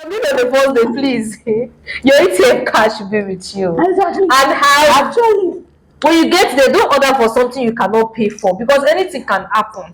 mean, on the first day, please, your ATM card should be with you. Exactly. And how Actually, when you get there, don't order for something you cannot pay for because anything can happen.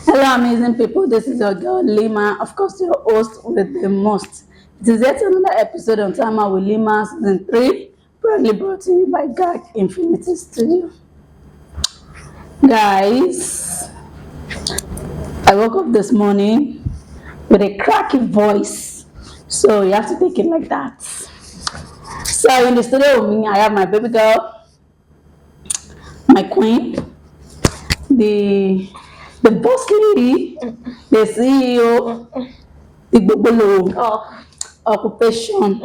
hello, amazing people. This is your girl Lima, of course, your host with the most. It is yet another episode on Time with Lima, season 3, proudly brought to you by Gag Infinity Studio. Guys, I woke up this morning with a cracky voice, so you have to take it like that. So in the studio with me, I have my baby girl, my queen, the boss lady, the CEO, the Bobolo, occupation,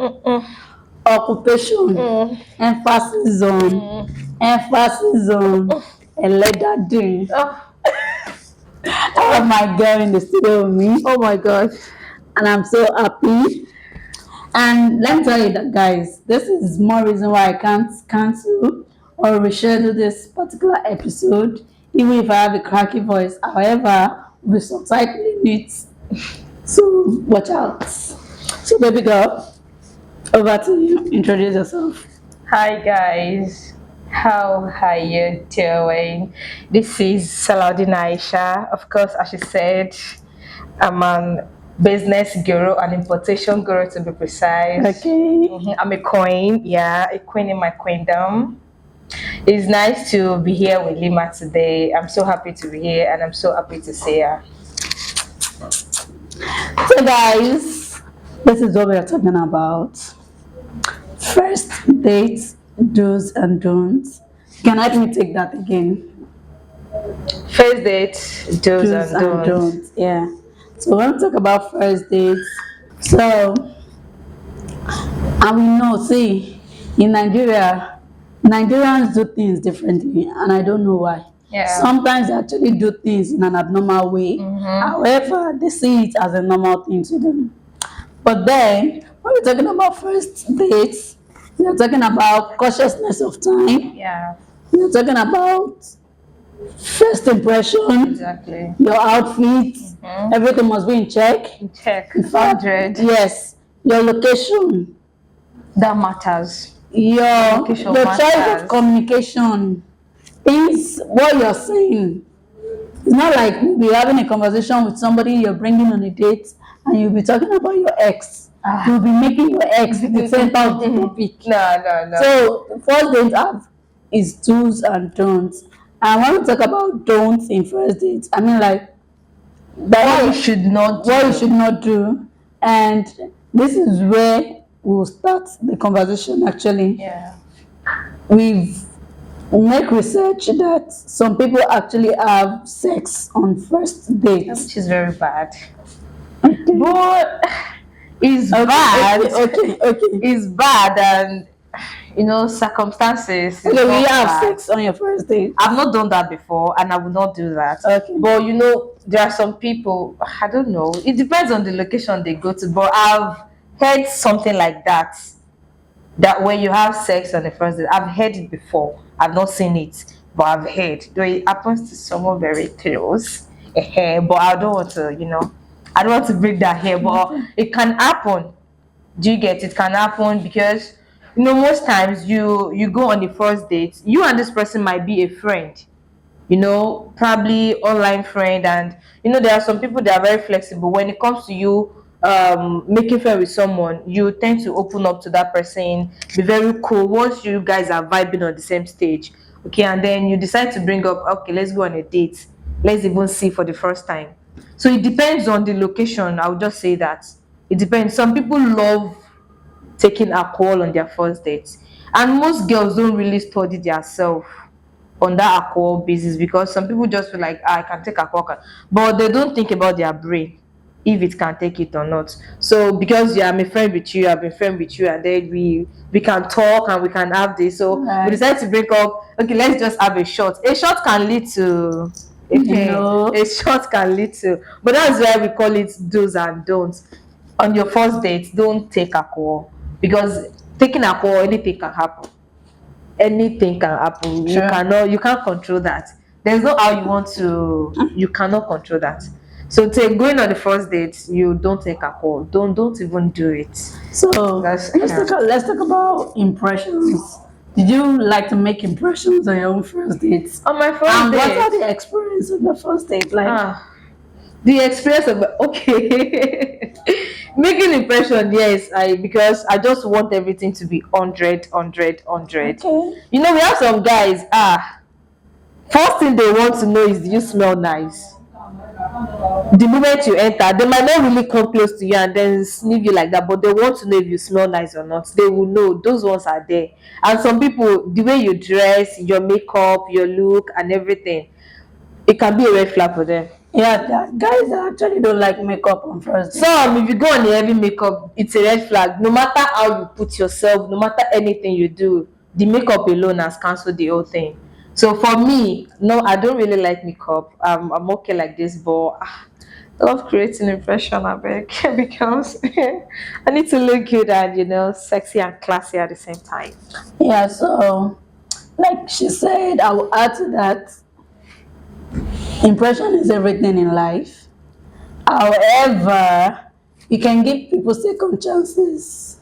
emphasis on, and let that do. I have my girl in the studio with me. Oh my god. And I'm so happy. And let me tell you that, guys, this is more reason why I can't cancel or reschedule this particular episode, even if I have a cracky voice. However, we'll subtitling it, so watch out. So, baby girl, over to you. Introduce yourself. Hi guys, how are you doing? This is Salaudin Aisha. Of course, as she said, I'm a business guru, an importation guru to be precise. Okay. I'm a queen, a queen in my queendom. It's nice to be here with Lima today. I'm so happy to be here and I'm so happy to see her. So, guys, this is what we are talking about. First dates, do's and don'ts. Can I help me take that again? First date, do's and don'ts. Yeah. So when we talk about first dates, so and we know, see, in Nigeria, Nigerians do things differently, and I don't know why. Yeah. Sometimes they actually do things in an abnormal way. However, they see it as a normal thing to them. But then, when we're talking about first dates, we're talking about cautiousness of time. Yeah, We're talking about first impression, exactly. your outfit, everything must be in check. Check. In fact, 100. yes, your location, That matters. your Location choice matters. of communication, things, what you're saying. It's not like you'll be having a conversation with somebody you're bringing on a date and you'll be talking about your ex. You'll be making your ex the center of the topic. No. So the first date app is do's and don'ts. And when we talk about don'ts in first dates, I mean like What you should not do. what you should not do. And this is where we'll start the conversation actually. Yeah. We've make research that some people actually have sex on first dates. Which is very bad. But it's bad. Okay. It's bad and circumstances. Okay, is we not have bad. sex on your first date. I've not done that before and I will not do that. Okay. But there are some people, I don't know, it depends on the location they go to, but I've heard something like that. That when you have sex on the first date, I've heard it before. I've not seen it, but I've heard. Though it happens to someone very close. But I don't want to, I don't want to break that here, but it can happen. Do you get it? Can happen because most times you go on the first date, you and this person might be a friend, probably online friend, and there are some people that are very flexible when it comes to you making friends with someone. You tend to open up to that person, be very cool once you guys are vibing on the same stage, okay, and then you decide to bring up, okay, let's go on a date, let's even see for the first time. So it depends on the location. I'll just say that it depends. Some people love taking alcohol on their first dates, and most girls don't really study themselves on that alcohol basis because some people just feel like I can take alcohol, but they don't think about their brain. if it can take it or not. So because I'm a friend with you, I've been friend with you, and then we can talk and we can have this. So we Right. decided to break up. Okay, let's just have a shot. A shot can lead to No. a shot can lead to, but that's why we call it do's and don'ts. On your first date, don't take alcohol, because taking alcohol, anything can happen. Anything can happen. Sure. You can't control that. There's no how you want to, you cannot control that. So take going on the first date, you don't take alcohol. Don't even do it. So That's let's talk about impressions. Did you like to make impressions on your own first dates? on my first And what are date. the experience of the first date like? Ah, the experience of, okay. Making impression, yes, I because I just want everything to be 100, 100, 100. Okay. You know, we have some guys, first thing they want to know is, do you smell nice? The moment you enter, they might not really come close to you and then sniff you like that, but they want to know if you smell nice or not. They will know. Those ones are there. And some people, the way you dress, your makeup, your look, and everything, it can be a red flag for them. Yeah, there are guys that actually don't like makeup on first date. Some, if you go on a heavy makeup, it's a red flag. No matter how you put yourself, no matter anything you do, the makeup alone has cancelled the whole thing. So for me, no, I don't really like makeup. I'm okay like this, but I love creating impression, I beg, because I need to look good and, sexy and classy at the same time. Yeah, so like she said, I will add to that. Impression is everything in life. However, you can give people second chances.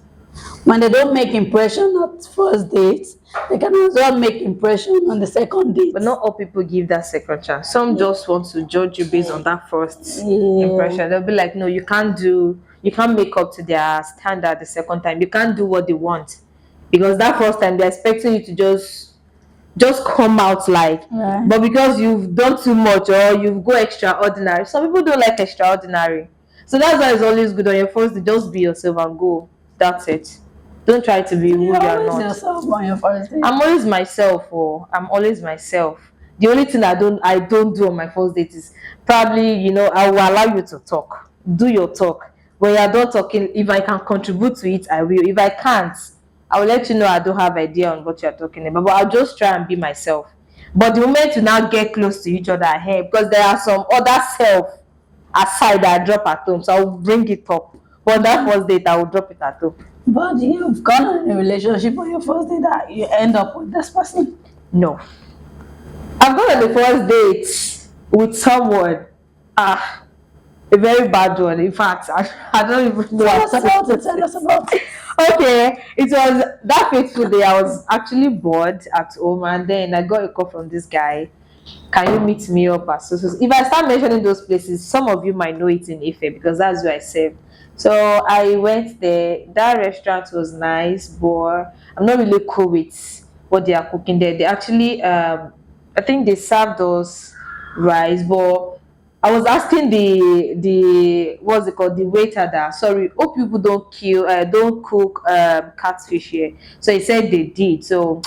When they don't make impression at first date, they can as well make impression on the second date. But not all people give that second chance. Some just want to judge you based on that first Yeah. impression. They'll be like, no, you can't make up to their standard the second time. You can't do what they want. Because that first time they're expecting you to just come out like, Right. but because you've done too much or you go extraordinary. Some people don't like extraordinary. So that's why it's always good on your first day, just be yourself and go. That's it. Don't try to be who You you are always not. yourself on your first date. I'm always myself. Oh, I'm always myself. The only thing I don't do on my first date is probably, I will allow you to talk. Do your talk. When you're done talking, if I can contribute to it, I will. If I can't, I will let you know I don't have idea on what you're talking about. But I'll just try and be myself. But the moment you now get close to each other, hey, because there are some other self aside that I drop at home, so I'll bring it up. But that first date, I will drop it at home. But you've gone in a relationship on your first date that you end up with this person. No. I've gone on the first date with someone, a very bad one. In fact, I don't even know Tell what us to about it. say. Tell us about it. Okay, it was that fateful day. I was actually bored at home, and then I got a call from this guy. Can you meet me up at so? If I start mentioning those places, some of you might know it in Ife because that's where I serve. So I went there. That restaurant was nice, but I'm not really cool with what they are cooking there. They actually, I think they served us rice, but I was asking the what's it called, the waiter that, sorry, hope people don't cook catfish here. So he said they did. So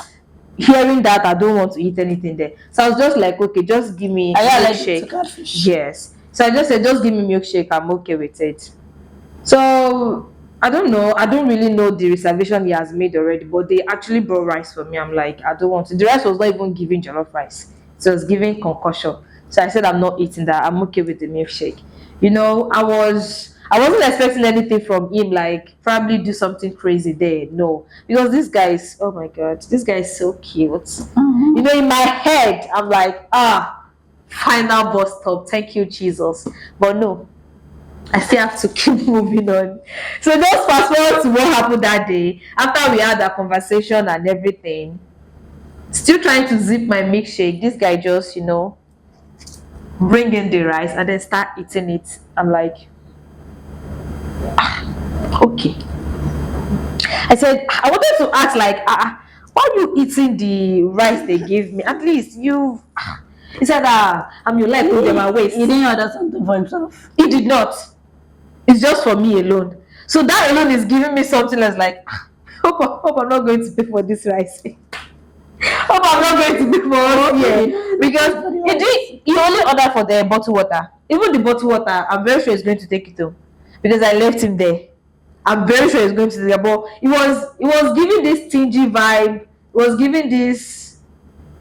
hearing that, I don't want to eat anything there. So I was just like, okay, just give me Are you allergic to milkshake. catfish? Yes. So I just said, just give me milkshake. I'm okay with it. So I don't know. I don't really know the reservation he has made already, but they actually brought rice for me. I'm like, I don't want to. The rice was not even giving jollof rice. So it was giving concussion. So I said, I'm not eating that. I'm okay with the milkshake. I wasn't expecting anything from him, like probably do something crazy there. No, because this guy is, oh my god, this guy is so cute. In my head, I'm like, final bus stop. Thank you, Jesus. But no, I still have to keep moving on. So just fast forward to what happened that day. After we had that conversation and everything, still trying to zip my milkshake. This guy just, bring in the rice and then start eating it. I'm like, okay. I said, I wanted to ask, like, why are you eating the rice they gave me? At least you. He said, I'm your life, put them away. He didn't order something for himself. He did not. It's just for me alone. So that alone is giving me something that's like, hope I'm not going to pay for this rice. Hope I'm not going to be for us here because he only ordered for the bottled water. Even the bottled water, I'm very sure he's going to take it home because I left him there. I'm very sure he's going to take it. But it was giving this stingy vibe. It was giving this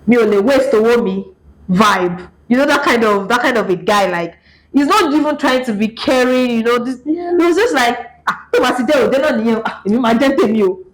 me on the waist to me vibe. You know that kind of a guy. Like he's not even trying to be caring. This Yeah. he was just like they're not near. My you.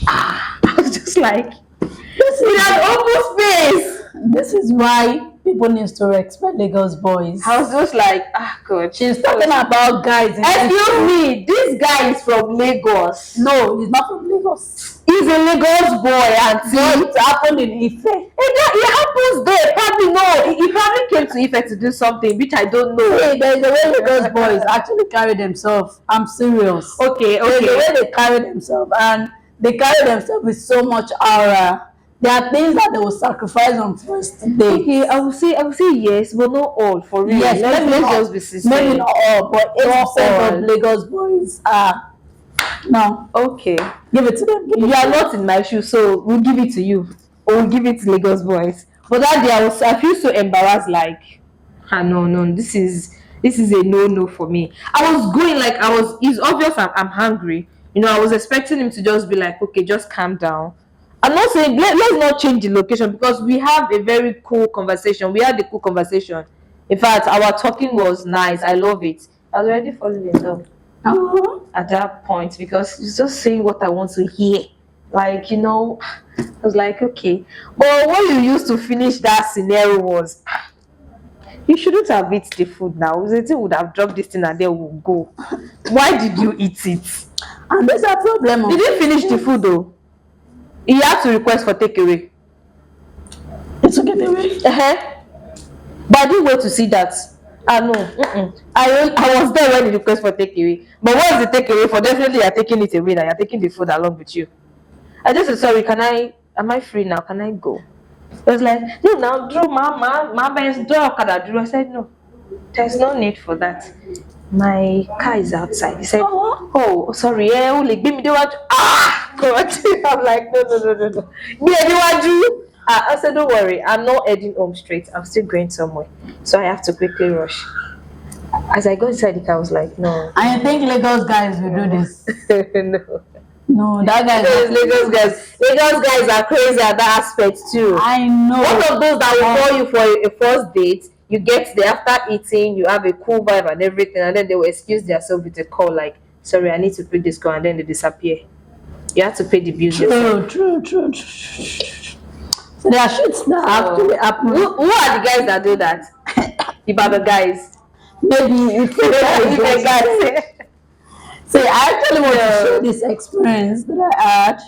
I was just like with an open face. This is why people need to respect Lagos boys. I was just like, God. She's talking about guys. Excuse me, this guy is from Lagos. No, he's not from Lagos. He's a Lagos boy, and It happened in Ife. it happens there. Probably no. He probably came to Ife to do something, which I don't know. Hey, there's the way Lagos boys actually carry themselves. I'm serious. Okay. There's the way they carry themselves, and they carry themselves with so much aura. There are things that they will sacrifice on first date. Okay, I will say yes, but not all for real. Yes, let's just be sincere. maybe not all, but 80% of Lagos boys are. No, Okay. give it to them. You are not in my shoes, so we'll give it to you. Or we'll give it to Lagos boys. But that day I feel so embarrassed, like no, this is a no for me. I was going like it's obvious I'm hungry. I was expecting him to just be like, okay, just calm down. I'm not saying let's not change the location because we have a very cool conversation. We had a cool conversation. In fact, our talking was nice. I love it. I was already falling in love at that point because he's just saying what I want to hear. Like, I was like, okay. But what you used to finish that scenario was, you shouldn't have eaten the food now. The thing would have dropped this thing and then we'll go. Why did you eat it? And there's a problem. Did he finish the food though? He had to request for takeaway. It's okay, baby. But I didn't wait to see that. No. I was there when he request for takeaway. But what is the takeaway for? Definitely you're taking it away now. You're taking the food along with you. I just said, sorry, am I free now? Can I go? I was like, no, now, Drew, my best door. I said, no, there's no need for that. My car is outside. He said, oh, sorry, only give me the one. God. I'm like, no. I said, don't worry, I'm not heading home straight. I'm still going somewhere. So I have to quickly rush. As I go inside the car, I was like, no. I think Lagos guys will do this. No. No, that guy. Lagos guys are crazy at that aspect too. I know. One of those that will call you for a first date. You get there after eating, you have a cool vibe and everything, and then they will excuse themselves with a call like, sorry, I need to pick this call, and then they disappear. You have to pay the bills yourself. True. So there are shits that actually happen. Who are the guys that do that? The other guys. Maybe it's the guys. So I actually want to share this experience that I had.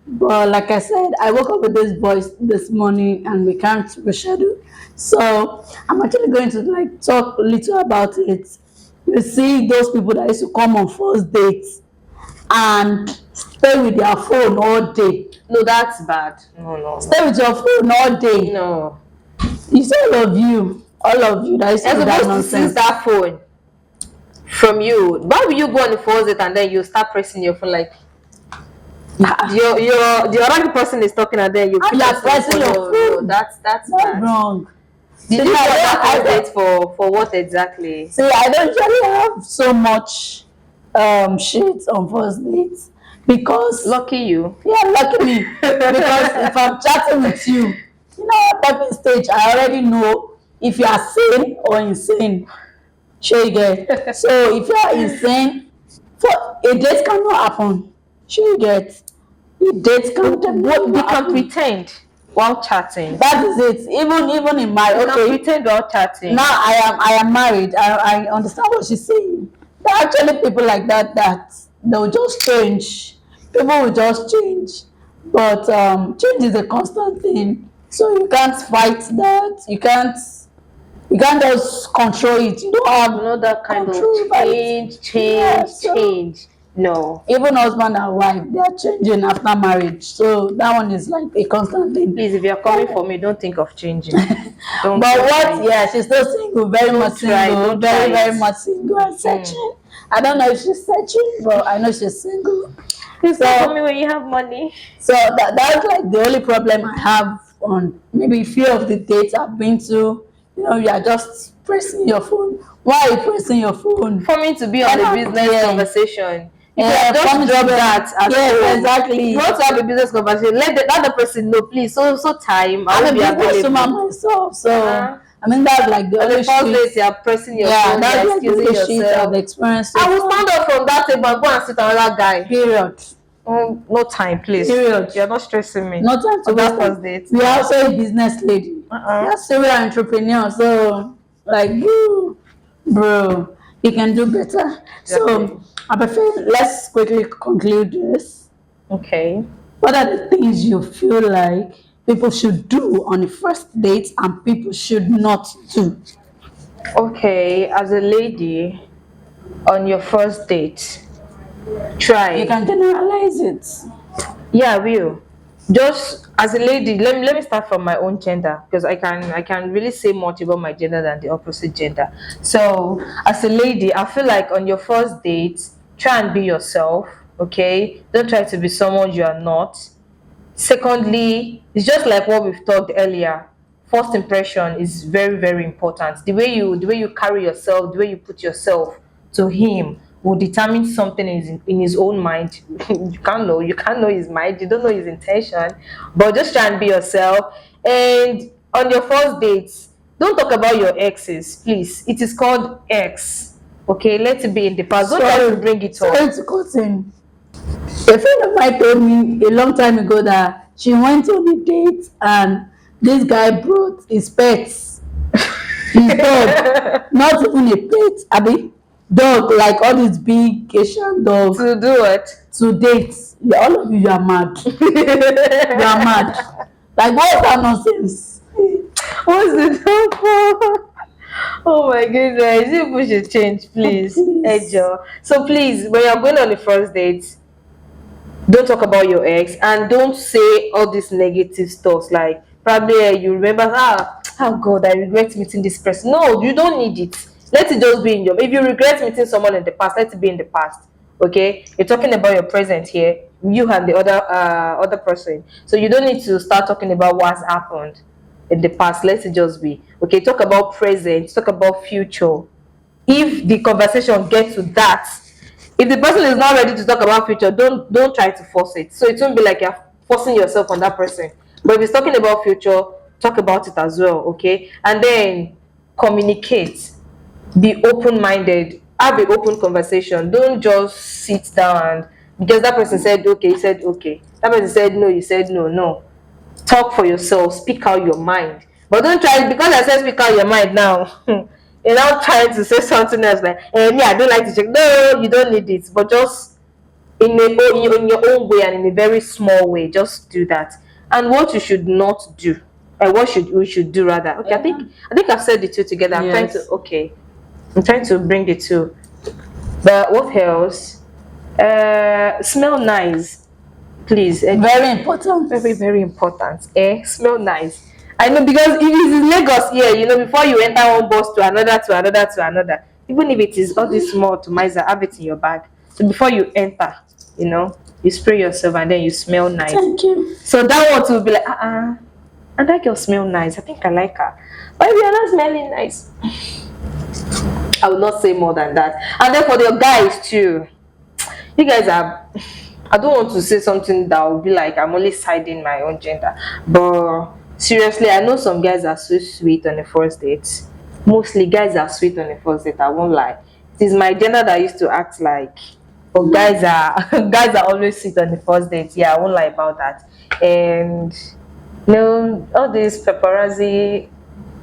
But like I said, I woke up with this voice this morning and we can't reschedule. So I'm actually going to talk a little about it. You see those people that used to come on first dates and stay with their phone all day. No, that's bad. No. Stay with your phone all day. No. It's all of you that used to do that nonsense. To seize that phone from you. Why will you go on the first date and then you start pressing your phone like the other person is talking and then you are pressing your phone? No, that's That's bad. wrong. Did you go on that first date for what exactly? See, I don't usually have so much shit on first dates because lucky you. Yeah, lucky me. Because if I'm chatting with you, at talking stage, I already know if you are sane or insane. Sure you get. So if you are insane, for a date cannot happen. Sure you get. A date can pretend while chatting. That is it. Even in my can pretend while chatting. Now I am married. I understand what she's saying. There are actually people like that they'll just change. People will just change. But change is a constant thing. So you can't fight that. You can't just control it. You don't have that kind of change. No. Even husband and wife, they are changing after marriage. So that one is like a constant thing. Please, if you're coming for me, don't think of changing. But what? Yeah, she's still single, very much single, very much single and searching. I don't know if she's searching, but I know she's single. It's not for So me when you have money. that's like the only problem I have on maybe few of the dates I've been to. You know, you are just pressing your phone. Why are you pressing your phone? For me to be on a business conversation, you Yeah, can just drop that at yes, home. exactly. You want to have a business conversation, let the other person know, please. So time, I I'm will a be businesswoman available. myself, so Uh-huh. I mean that's like the On the only first shit. date, you are pressing your Yeah, phone, you that's are like the excusing only shit I've yourself. experienced I so will far. stand up from that table and go and sit another guy. Period. No time, please. Period. You're not stressing me No time to on waste that time. first date. We are also a business lady. Uh-uh. Yeah, serial entrepreneur. So like bro, you can do better. Exactly. So I prefer let's quickly conclude this. Okay. What are the things you feel like people should do on the first date and people should not do? Okay, as a lady on your first date, You try. can generalize it. Yeah, I will. Just as a lady, let me start from my own gender because I can really say much about my gender than the opposite gender. So as a lady, I feel like on your first date, try and be yourself. Okay, don't try to be someone you are not. Secondly, it's just like what we've talked earlier. First impression is very, very important. The way you carry yourself, the way you put yourself to him will determine something in his own mind. You can't know his mind, you don't know his intention, but just try and be yourself. And on your first dates, don't talk about your exes, please. It is called ex. Okay, let it be in the past. Don't try to bring it up. Sorry to cut in. A friend of mine told me a long time ago that she went on a date and this guy brought his pets, his dog, not even a pet, abi, dog, like all these big Asian dog To do it. to date. Yeah, all of you, you are mad. You are mad. Like, what is that nonsense? What's the number? Oh my goodness, you people should change, please. Please. Ejo. So please, when you're going on the first date, don't talk about your ex and don't say all these negative stuff like probably you remember oh god, I regret meeting this person. No, you don't need it. Let it just be in your, if you regret meeting someone in the past, let it be in the past. Okay, you're talking about your present here, you and the other person, so you don't need to start talking about what's happened in the past. Let it just be. Okay, talk about present, talk about future. If the conversation gets to that, if the person is not ready to talk about future, don't try to force it, so it won't be like you're forcing yourself on that person. But if it's talking about future, talk about it as well. Okay, and then communicate, be open-minded, have an open conversation. Don't just sit down and because that person said okay, you said okay, that person said no, you said no. No, talk for yourself, speak out your mind. But don't try because I said speak out your mind now. You're now trying to say something else like, me, I don't like to check. No, you don't need it. But just in your own way and in a very small way, just do that. And what you should not do, what should we should do rather. Okay, I think I've said the two together. Yes. I'm trying to bring the two. But what else? Smell nice, please. Very important. Very, very important. Smell nice. I know because if it's in Lagos here, before you enter one bus to another, to another, to another, even if it is all this small to miser, have it in your bag. So before you enter, you spray yourself and then you smell nice. Thank you. So that one will be like, and that girl smell nice. I think I like her. But if you're not smelling nice, I will not say more than that. And then for the guys too, you guys are, I don't want to say something that will be like I'm only siding my own gender, but seriously, I know some guys are so sweet on the first date. Mostly guys are sweet on the first date, I won't lie. It is my gender that used to act like, but guys are guys are always sweet on the first date. Yeah, I won't lie about that. And all this paparazzi,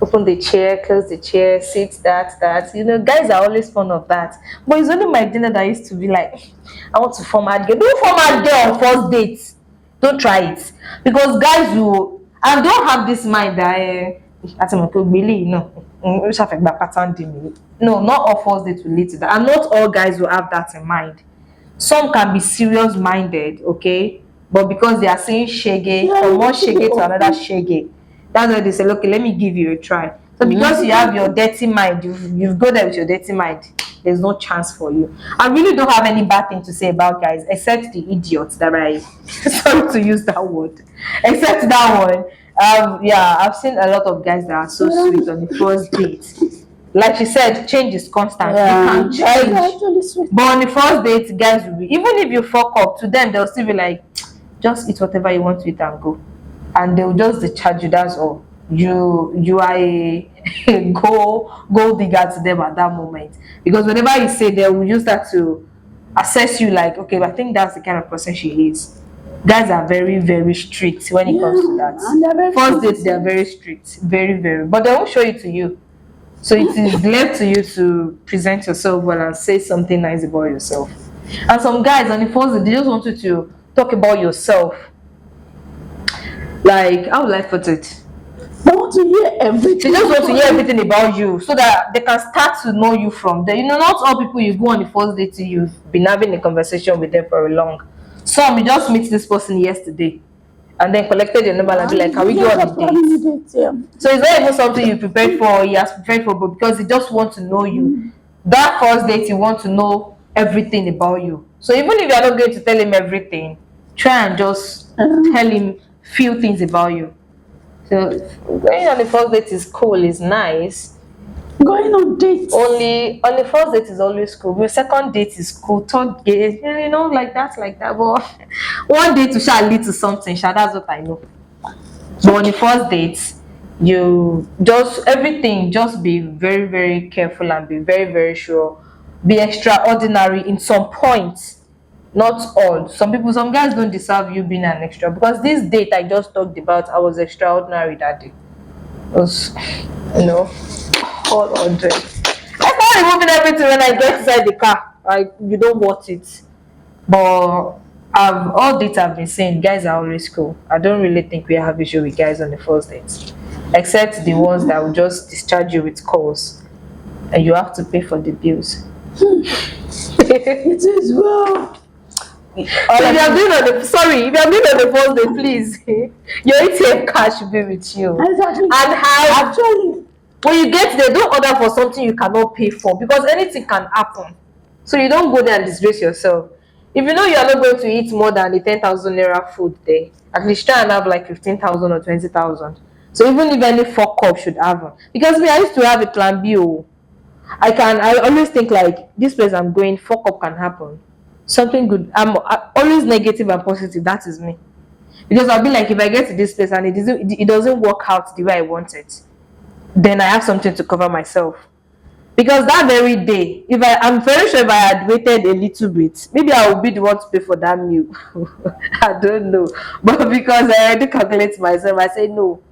open the chair, close the chair, sit, that. Guys are always fond of that. But it's only my dinner that used to be like, I want to format girl. Don't format girl on first date. Don't try it. Because guys will, and don't have this mind that, no, not all first dates will lead to that. And not all guys will have that in mind. Some can be serious minded, okay, but because they are saying shege, from one shege to another shege, that's why they say, okay, let me give you a try. So because you have your dirty mind, you've go there with your dirty mind. There's no chance for you. I really don't have any bad thing to say about guys, except the idiots that I sorry to use that word. Except that one. Yeah, I've seen a lot of guys that are so sweet on the first date. Like she said, change is constant. Yeah, You can that's change. actually sweet. But on the first date, guys will be, even if you fuck up, to them they'll still be like, just eat whatever you want to eat and go. And they'll just discharge you, that's all. You are a gold digger to them at that moment. Because whenever you say, they will use that to assess you like, okay, I think that's the kind of person she is. Guys are very, very strict when it comes to And they're very that. First date, they are consistent. very strict. Very, very. But they won't show it to you. So it is left to you to present yourself well and say something nice about yourself. And some guys on the first day, they just want you to talk about yourself. Like, how would I put it? They want to hear everything. They just want to hear everything about you so that they can start to know you from there. You know, not all people you go on the first date to, you've been having a conversation with them for a long. Some you just meet this person yesterday and then collected your number and be like, can we go on the date? Yeah. So it's not even something you prepared for or he has prepared for, but because he just wants to know you. That first date, you want to know everything about you. So even if you are not going to tell him everything, try and just tell him few things about you. So going on the first date is cool, is nice. Going on dates. Only on the first date is always cool. The second date is cool. Third date, you know, like that. But one date shall lead to something. That's what I know. But on the first date, you just everything. Just be very, very careful and be very, very sure. Be extraordinary in some points. Not all. Some guys don't deserve you being an extra because this date I just talked about, I was extraordinary that day. It was, you know, all 100. I start removing everything when I get inside the car. Like you don't want it. But all dates I've been saying, guys are always cool. I don't really think we have issue with guys on the first date, except the ones that will just discharge you with calls, and you have to pay for the bills. It is well. So if you are doing on the if you are doing on the first day, please, your ATM card should be with you. Exactly. And have Actually, when you get there, don't order for something you cannot pay for because anything can happen. So you don't go there and disgrace yourself. If you know you are not going to eat more than the 10,000 naira food there, at least try and have like 15,000 or 20,000. So even if any fuck up should happen, because me, I used to have a plan B. I always think like this place I'm going, fuck up can happen. Something good. I'm always negative and positive. That is me. Because I'll be like, if I get to this place and it doesn't work out the way I want it, then I have something to cover myself. Because that very day, I'm very sure if I had waited a little bit, maybe I would be the one to pay for that meal. I don't know. But because I already calculate myself, I say no.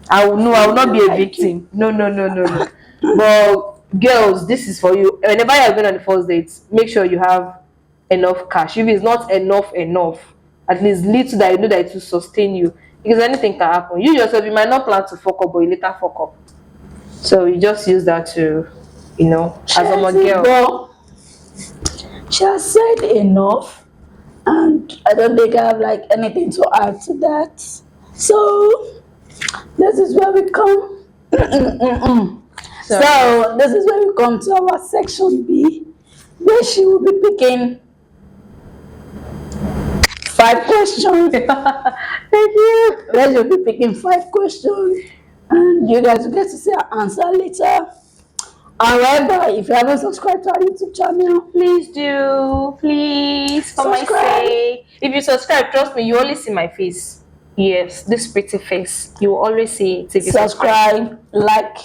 I will not be a victim. No. But girls, this is for you. Whenever you're going on the first date, make sure you have enough cash. If it's not enough, at least little that you know that it will sustain you. Because anything can happen. You yourself, you might not plan to fuck up, but you later fuck up. So you just use that to, as I'm a girl. Well, she has said enough, and I don't think I have like anything to add to that. So this is where we come. So this is where we come to our section B, where she will be picking 5 questions. Thank you. Where she'll be picking 5 questions, and you guys will get to see her answer later. However, if you haven't subscribed to our YouTube channel, Please do. Please, for my Subscribe. sake. If you subscribe, trust me, you only see my face. Yes, this pretty face. You will always see it if you subscribe, like,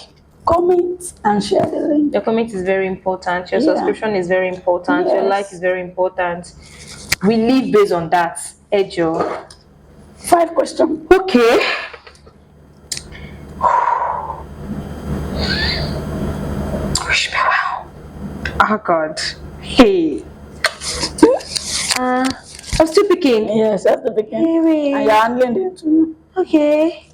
comment, and share the link. Your comment is very important. Your Yeah. subscription is very important. Your Yes. like is very important. We live based on that. Ejo. 5 questions. Okay. Wish me well. Oh God. Hey. I'm still picking. Yes, that's the beginning. Hey, And you're handling the interview. okay.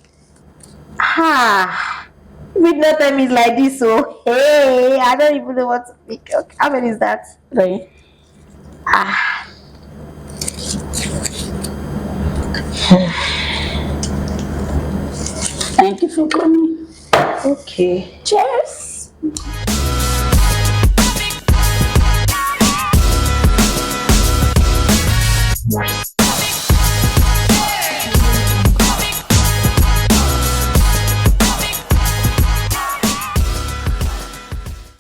Midnight time is like this, so hey, I don't even know what to pick. Okay. How many is that? Right. Thank you for coming. Okay. Cheers.